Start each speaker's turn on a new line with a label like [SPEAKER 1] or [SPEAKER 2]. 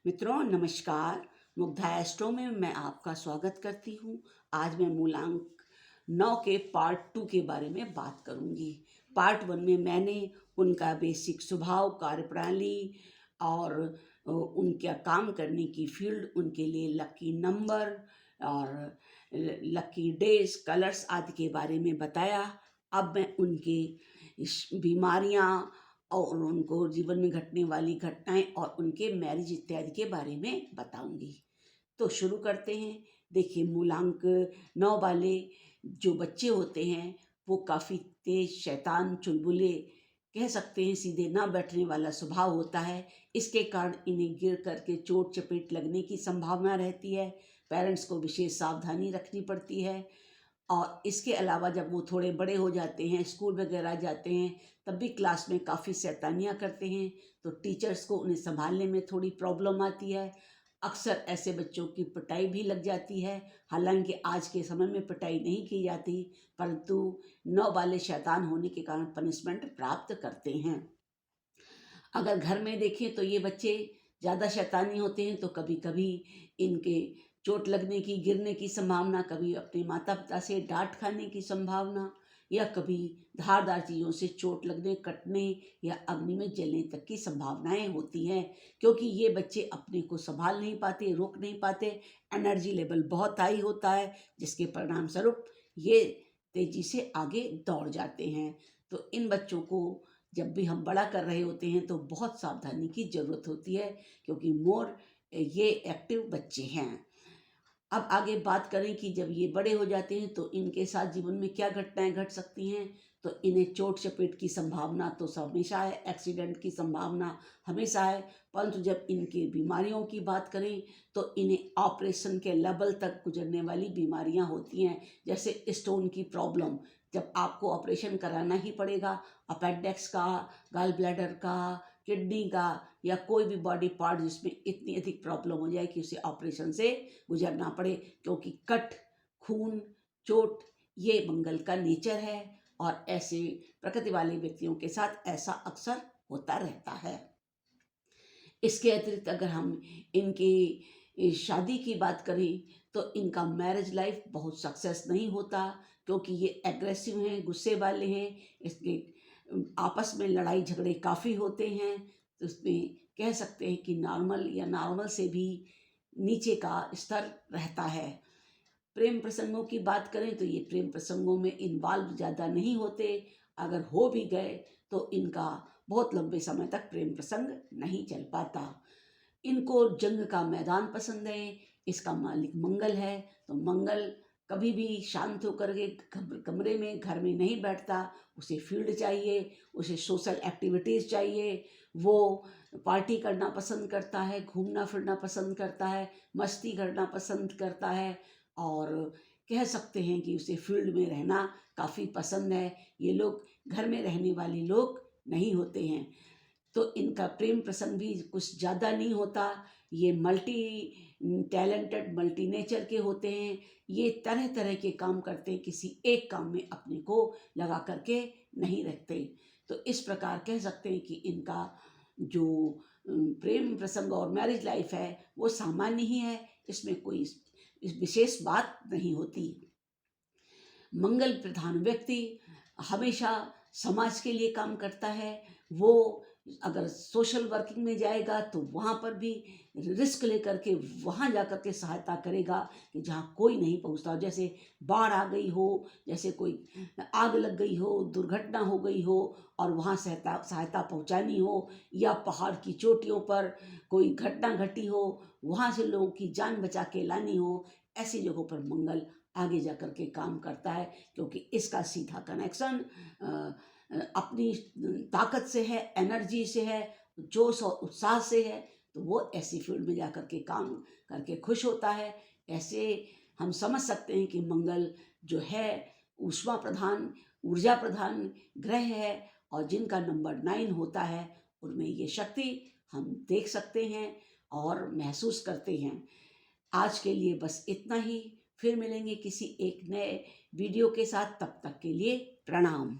[SPEAKER 1] मित्रों नमस्कार। मुग्धा एस्ट्रो में मैं आपका स्वागत करती हूँ। आज मैं मूलांक 9 के पार्ट 2 के बारे में बात करूँगी। पार्ट 1 में मैंने उनका बेसिक स्वभाव, कार्यप्रणाली और उनका काम करने की फील्ड, उनके लिए लकी नंबर और लकी डेज, कलर्स आदि के बारे में बताया। अब मैं उनके बीमारियाँ और उनको जीवन में घटने वाली घटनाएं और उनके मैरिज इत्यादि के बारे में बताऊंगी। तो शुरू करते हैं। देखिए, मूलांक 9 वाले जो बच्चे होते हैं वो काफ़ी तेज, शैतान, चुलबुले, कह सकते हैं सीधे ना बैठने वाला स्वभाव होता है। इसके कारण इन्हें गिर करके चोट चपेट लगने की संभावना रहती है। पेरेंट्स को विशेष सावधानी रखनी पड़ती है। और इसके अलावा जब वो थोड़े बड़े हो जाते हैं, स्कूल वगैरह जाते हैं, तब भी क्लास में काफ़ी शैतानियाँ करते हैं, तो टीचर्स को उन्हें संभालने में थोड़ी प्रॉब्लम आती है। अक्सर ऐसे बच्चों की पिटाई भी लग जाती है। हालांकि आज के समय में पिटाई नहीं की जाती, परंतु 9 वाले शैतान होने के कारण पनिशमेंट प्राप्त करते हैं। अगर घर में देखें तो ये बच्चे ज़्यादा शैतानी होते हैं, तो कभी कभी इनके चोट लगने की, गिरने की संभावना, कभी अपने माता पिता से डांट खाने की संभावना, या कभी धारदार चीज़ों से चोट लगने, कटने या अग्नि में जलने तक की संभावनाएं होती हैं। क्योंकि ये बच्चे अपने को संभाल नहीं पाते, रोक नहीं पाते, एनर्जी लेवल बहुत हाई होता है, जिसके परिणाम स्वरूप ये तेजी से आगे दौड़ जाते हैं। तो इन बच्चों को जब भी हम बड़ा कर रहे होते हैं तो बहुत सावधानी की ज़रूरत होती है, क्योंकि मोर ये एक्टिव बच्चे हैं। अब आगे बात करें कि जब ये बड़े हो जाते हैं तो इनके साथ जीवन में क्या घटनाएं घट सकती हैं। तो इन्हें चोट चपेट की संभावना तो हमेशा है, एक्सीडेंट की संभावना हमेशा है। परंतु जब इनकी बीमारियों की बात करें तो इन्हें ऑपरेशन के लेवल तक गुजरने वाली बीमारियां होती हैं, जैसे स्टोन की प्रॉब्लम। जब आपको ऑपरेशन कराना ही पड़ेगा, अपेंडिक्स का, गॉल ब्लैडर का, किडनी का, या कोई भी बॉडी पार्ट जिसमें इतनी अधिक प्रॉब्लम हो जाए कि उसे ऑपरेशन से गुजरना पड़े। क्योंकि कट, खून, चोट ये मंगल का नेचर है, और ऐसे प्रकृति वाले व्यक्तियों के साथ ऐसा अक्सर होता रहता है। इसके अतिरिक्त अगर हम इनकी शादी की बात करें तो इनका मैरिज लाइफ बहुत सक्सेस नहीं होता, क्योंकि ये एग्रेसिव हैं, गुस्से वाले हैं। इसके आपस में लड़ाई झगड़े काफ़ी होते हैं। तो उसमें कह सकते हैं कि नॉर्मल या नॉर्मल से भी नीचे का स्तर रहता है। प्रेम प्रसंगों की बात करें तो ये प्रेम प्रसंगों में इन्वॉल्व ज़्यादा नहीं होते। अगर हो भी गए तो इनका बहुत लंबे समय तक प्रेम प्रसंग नहीं चल पाता। इनको जंग का मैदान पसंद है। इसका मालिक मंगल है, तो मंगल कभी भी शांत होकर के कमरे में, घर में नहीं बैठता। उसे फील्ड चाहिए, उसे सोशल एक्टिविटीज़ चाहिए। वो पार्टी करना पसंद करता है, घूमना फिरना पसंद करता है, मस्ती करना पसंद करता है, और कह सकते हैं कि उसे फील्ड में रहना काफ़ी पसंद है। ये लोग घर में रहने वाले लोग नहीं होते हैं। तो इनका प्रेम प्रसंग भी कुछ ज़्यादा नहीं होता। ये मल्टी टैलेंटेड, मल्टी नेचर के होते हैं। ये तरह तरह के काम करते हैं, किसी एक काम में अपने को लगा करके नहीं रखते। तो इस प्रकार कह सकते हैं कि इनका जो प्रेम प्रसंग और मैरिज लाइफ है वो सामान्य ही है। इसमें कोई इस विशेष बात नहीं होती। मंगल प्रधान व्यक्ति हमेशा समाज के लिए काम करता है। वो अगर सोशल वर्किंग में जाएगा तो वहाँ पर भी रिस्क लेकर के वहाँ जा कर के सहायता करेगा कि जहाँ कोई नहीं पहुँचता हो। जैसे बाढ़ आ गई हो, जैसे कोई आग लग गई हो, दुर्घटना हो गई हो और वहाँ सहायता सहायता पहुँचानी हो, या पहाड़ की चोटियों पर कोई घटना घटी हो, वहाँ से लोगों की जान बचा के लानी हो, ऐसी जगहों पर मंगल आगे जा कर के काम करता है। क्योंकि इसका सीधा कनेक्शन अपनी ताकत से है, एनर्जी से है, जोश और उत्साह से है। तो वो ऐसी फील्ड में जा कर के काम करके खुश होता है। ऐसे हम समझ सकते हैं कि मंगल जो है ऊष्मा प्रधान, ऊर्जा प्रधान ग्रह है, और जिनका नंबर 9 होता है उनमें ये शक्ति हम देख सकते हैं और महसूस करते हैं। आज के लिए बस इतना ही। फिर मिलेंगे किसी एक नए वीडियो के साथ। तब तक के लिए प्रणाम।